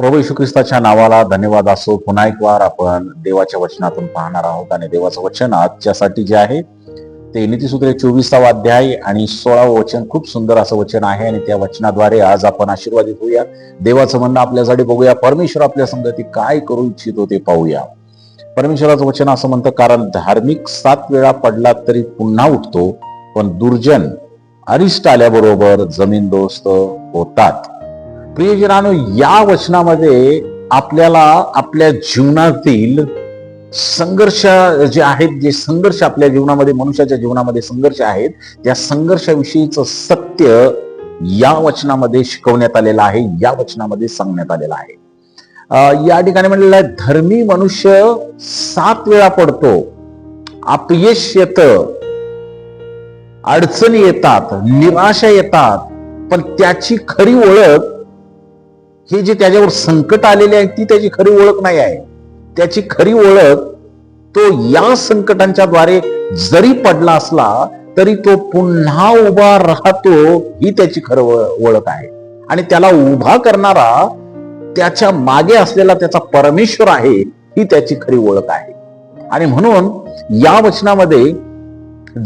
प्रभू येशू ख्रिस्ताच्या नावाला धन्यवाद असो. पुन्हा एक वार आपण देवाच्या वचनातून पाहणार आहोत आणि देवाचं वचन आजच्यासाठी जे आहे ते नीतिसूत्रे 24वा अध्याय आणि 16वं वचन खूप सुंदर असं वचन आहे आणि त्या वचनाद्वारे आज आपण आशीर्वादित होऊया. देवाचं म्हणणं आपल्यासाठी बघूया. परमेश्वर आपल्या संगती काय करू इच्छितो ते पाहूया. परमेश्वराचं वचन असं म्हणतं, कारण धार्मिक 7 वेळा पडला तरी पुन्हा उठतो, पण दुर्जन अरिष्ट आल्याबरोबर जमीनदोस्त होतात. प्रियजनांनो, या वचनामध्ये आपल्याला आपल्या जीवनातील संघर्ष जे आहेत, जे संघर्ष आपल्या जीवनामध्ये, मनुष्याच्या जीवनामध्ये संघर्ष आहेत, त्या संघर्षाविषयीचं सत्य या वचनामध्ये शिकवण्यात आलेलं आहे, या वचनामध्ये सांगण्यात आलेलं आहे. या ठिकाणी म्हणलेलं आहे, धर्मी मनुष्य 7 वेळा पडतो, अपयश येतं, अडचणी येतात, निराशा येतात, पण त्याची खरी ओळख, हे जे त्याच्यावर संकट आलेले आहे ती त्याची खरी ओळख नाही आहे. त्याची खरी ओळख, तो या संकटांच्या द्वारे जरी पडला असला तरी तो पुन्हा उभा राहतो, ही त्याची खरी ओळख आहे. आणि त्याला उभा करणारा, त्याच्या मागे असलेला त्याचा परमेश्वर आहे, ही त्याची खरी ओळख आहे. आणि म्हणून या वचनामध्ये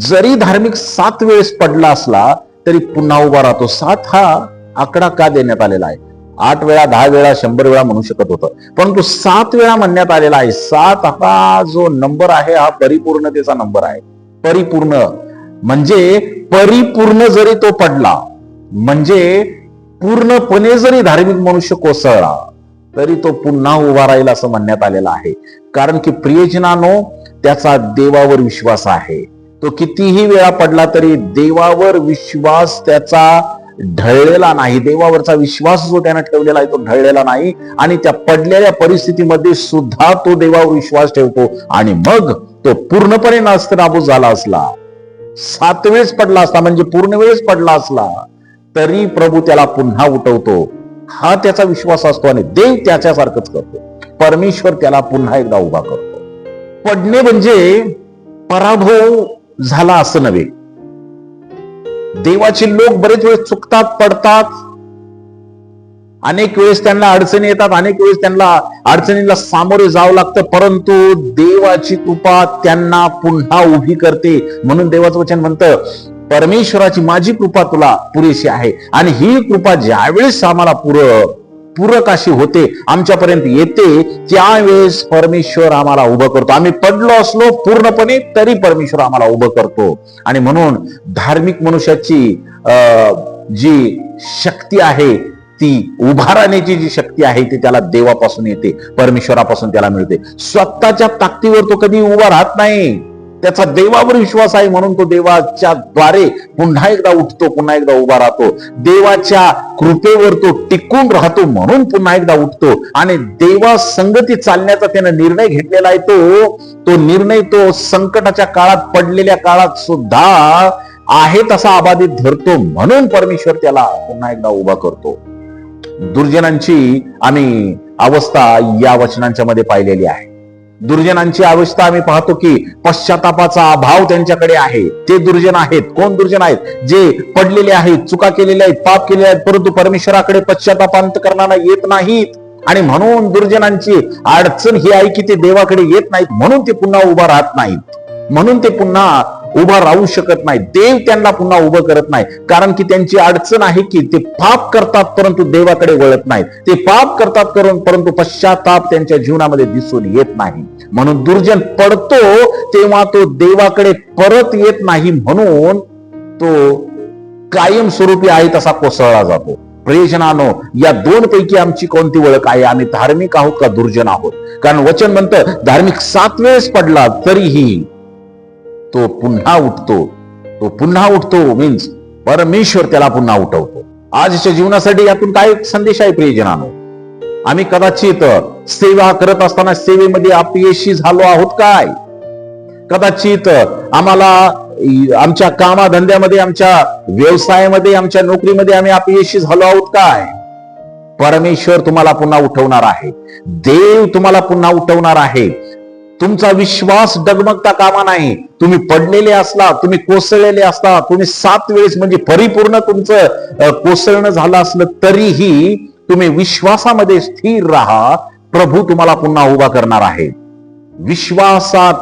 जरी धार्मिक 7 वेळेस पडला असला तरी पुन्हा उभा राहतो. 7 हा आकडा का देण्यात आलेला आहे? 8 वेळा, 10 वेळा, 100 वेळा म्हणू शकत होतं, परंतु 7 वेळा म्हणण्यात आलेला आहे. 7 हा जो नंबर आहे हा परिपूर्णतेचा नंबर आहे. परिपूर्ण म्हणजे परिपूर्ण जरी तो पडला, म्हणजे पूर्णपणे जरी धार्मिक मनुष्य कोसळला तरी तो पुन्हा उभा राहील असं म्हणण्यात आलेलं आहे. कारण की प्रियजनांनो, त्याचा देवावर विश्वास आहे. तो कितीही वेळा पडला तरी देवावर विश्वास त्याचा ढळलेला नाही. देवावरचा विश्वास जो त्यानं ठेवलेला आहे तो ढळलेला नाही. आणि त्या पडलेल्या परिस्थितीमध्ये सुद्धा तो देवावर विश्वास ठेवतो. आणि मग तो पूर्णपणे नास्तानाबूत झाला असला, 7 वेळेस पडला असला, म्हणजे पूर्ण वेळेस पडला असला, तरी प्रभू त्याला पुन्हा उठवतो. हा त्याचा विश्वास असतो आणि देव त्याच्यासारखंच करतो. परमेश्वर त्याला पुन्हा एकदा उभा करतो. पडणे म्हणजे पराभव झाला असं नव्हे. देवाचे लोक बरेच वेळेस चुकतात, पडतात, अनेक वेळेस त्यांना अडचणी येतात, अनेक वेळेस त्यांना अडचणीला सामोरे जावं लागतं, परंतु देवाची कृपा त्यांना पुन्हा उभी करते. म्हणून देवाचं वचन म्हणतं, परमेश्वराची माझी कृपा तुला पुरेशी आहे. आणि ही कृपा ज्यावेळेस आम्हाला पूरक अशी होते, आमच्यापर्यंत येते, त्यावेळेस परमेश्वर आम्हाला उभं करतो. आम्ही पडलो असलो पूर्णपणे तरी परमेश्वर आम्हाला उभं करतो. आणि म्हणून धार्मिक मनुष्याची जी शक्ती आहे, ती उभा राहण्याची जी शक्ती आहे ती त्याला देवापासून येते, परमेश्वरापासून त्याला मिळते. स्वतःच्या ताकदीवर तो कधी उभा राहत नाही. त्याचा देवावर विश्वास आहे, म्हणून तो देवाच्या द्वारे पुन्हा एकदा उठतो, पुन्हा एकदा उभा राहतो. देवाच्या कृपेवर तो टिकून राहतो, म्हणून पुन्हा एकदा उठतो. आणि देवा संगती चालण्याचा त्याने निर्णय घेतलेला आहे. तो निर्णय तो संकटाच्या काळात, पडलेल्या काळात सुद्धा आहे तसा अबाधित धरतो, म्हणून परमेश्वर त्याला पुन्हा एकदा उभा करतो. दुर्जनांची आम्ही अवस्था या वचनांच्या मध्ये पाहिलेली आहे. दुर्जनांची अवस्था आम्ही पाहतो की पश्चातापाचा अभाव त्यांच्याकडे आहे. ते दुर्जन आहेत. कोण दुर्जन आहेत? जे पडलेले आहेत, चुका केलेल्या आहेत, पाप केलेले आहेत, परंतु परमेश्वराकडे पश्चातापांत करणारा येत नाहीत. आणि म्हणून दुर्जनांची अडचण ही आहे की ते देवाकडे येत नाहीत, म्हणून ते पुन्हा उभा राहत नाहीत, म्हणून ते पुन्हा उभा राहू शकत नाही. देव त्यांना पुन्हा उभं करत नाही, कारण की त्यांची अडचण आहे की ते पाप करतात परंतु देवाकडे वळत नाहीत. ते पाप करतात परंतु पश्चाताप त्यांच्या जीवनामध्ये दिसून येत नाही. म्हणून दुर्जन पडतो तेव्हा तो देवाकडे परत येत नाही, म्हणून तो कायमस्वरूपी आहे तसा कोसळला जातो. प्रियजनांनो, या 2 पैकी आमची कोणती ओळख आहे? आम्ही धार्मिक आहोत का दुर्जन आहोत? कारण वचन म्हणतं, धार्मिक 7 वेळेस पडला तरीही तो पुन्हा उठतो. तो पुन्हा उठतो मीन्स परमेश्वर त्याला पुन्हा उठवतो. आजच्या जीवनासाठी यातून काय संदेश आहे प्रियजनांनो? आम्ही कदाचित सेवा करत असताना सेवेमध्ये अपयशी झालो आहोत काय? कदाचित आम्हाला आमच्या कामाधंद्यामध्ये, आमच्या व्यवसायामध्ये, आमच्या नोकरीमध्ये आम्ही अपयशी झालो आहोत काय? परमेश्वर तुम्हाला पुन्हा उठवणार आहे. देव तुम्हाला पुन्हा उठवणार आहे. तुमचा विश्वास डगमगता कामा नाही. तुम्ही पडलेले असला, तुम्ही कोसळलेले असला, तुम्ही 7 वेळेस म्हणजे परिपूर्ण तुमचं कोसळणं झालं असलं तरीही तुम्ही विश्वासामध्ये स्थिर राहा, प्रभू तुम्हाला पुन्हा उभा करणार आहे. विश्वासात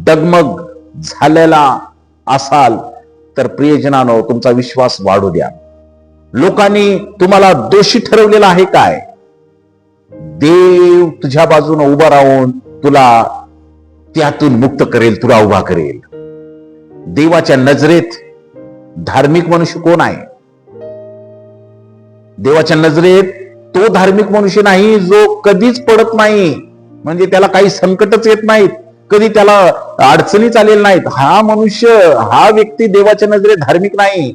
डगमग झालेला असाल तर प्रियजनांनो, तुमचा विश्वास वाढू द्या. लोकांनी तुम्हाला दोषी ठरवलेला आहे काय? देव तुझ्या बाजूने उभा राहून तुला त्यातून मुक्त करेल, तुला उभा करेल. देवाच्या नजरेत धार्मिक मनुष्य कोण आहे? देवाच्या नजरेत तो धार्मिक मनुष्य नाही जो कधीच पडत नाही, म्हणजे त्याला काही संकटच येत नाहीत, कधी त्याला अडचणीच आलेल्या नाहीत. हा मनुष्य, हा व्यक्ती देवाच्या नजरेत धार्मिक नाही.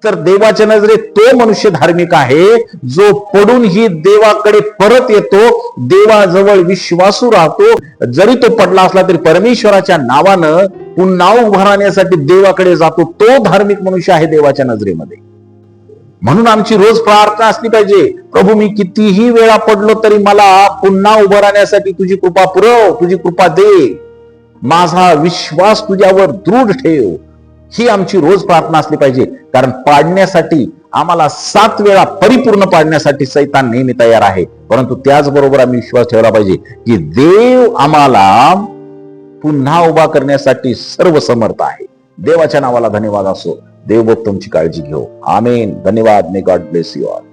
तर देवाच्या नजरेत तो मनुष्य धार्मिक आहे जो पडूनही देवाकडे परत येतो, देवाजवळ विश्वासू राहतो. जरी तो पडला असला तरी परमेश्वराच्या नावानं पुन्हा उभा राहण्यासाठी देवाकडे जातो. तो धार्मिक मनुष्य आहे देवाच्या नजरेमध्ये. म्हणून आमची रोज प्रार्थना असली पाहिजे, प्रभू मी कितीही वेळा पडलो तरी मला पुन्हा उभं राहण्यासाठी तुझी कृपा पुरव, तुझी कृपा दे, माझा विश्वास तुझ्यावर दृढ ठेव. ही आमची रोज प्रार्थना असली पाहिजे. कारण पाडण्यासाठी आम्हाला 7 वेळा परिपूर्ण पाडण्यासाठी सैतान नेहमी तयार आहे, परंतु त्याचबरोबर आम्ही विश्वास ठेवला पाहिजे की देव आम्हाला पुन्हा उभा करण्यासाठी सर्व समर्थ आहे. देवाच्या नावाला धन्यवाद असो. देव बघ तुमची काळजी घेऊ. आमेन. धन्यवाद. May God bless you all.